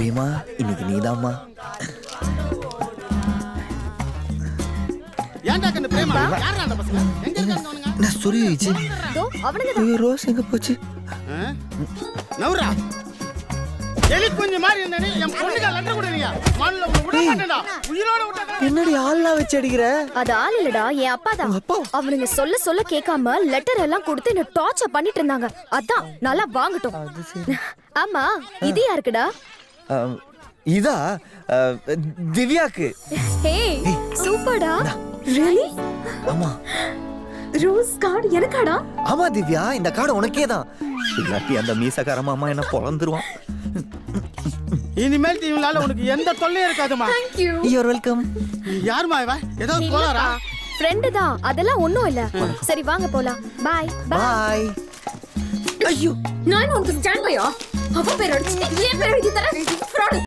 பிரேமா இன்னைக்கு நீதாம்மா. ஏன்டா கண்ணு பிரேமா யாரா அந்த பசங்க எங்க இருக்காங்க அவனுங்க? நான் சொரியிச்சு. தோ அவனுங்க ரோஸ் எங்க போச்சு? நவுரா எலி குஞ்சு மாதிரி இருந்தே என் பொண்ணுக்கு லெட்டர் கொடுறீங்க. மான்ல விட மாட்டேடா. உயிரோட விட்டா என்னடி ஆள்லாம் வச்சு அடிக்கிற? அது ஆள் இல்லடா என் அப்பா தான். அப்பா? அவனுங்க சொல்ல கேட்காம லெட்டர் எல்லாம் கொடுத்து என்ன டார்ச்சர் பண்ணிட்டு இருந்தாங்க. அதான் நல்லா வாங்கட்டும். ஆமா இது யாருக்குடா? இதா திவ்யாக்கு. ஹே சூப்பர்டா. ரியலி? ஆமா. ரோஸ் கார்டு எனக்காடா? ஆமா திவ்யா, இந்த கார்டு உனக்கே தான். இல்லாட்டி அந்த மீசக்கார மாமா என்ன பொளந்துருவான். இனிமேல் இவனால உனக்கு எந்த தொல்லையும் இருக்காதுமா. Thank you. You're welcome. யாருமா இவ? ஏதோ கோளாரா? ஃப்ரெண்ட் தான். அதெல்லாம் ஒண்ணும் இல்ல. சரி வாங்க போலாம். Bye Bye. ஐயோ நான் உனக்கு ஸ்டாண்ட் பையா. அவ பேர் அடிச்சு ஏன் பேர் எழுதி தர?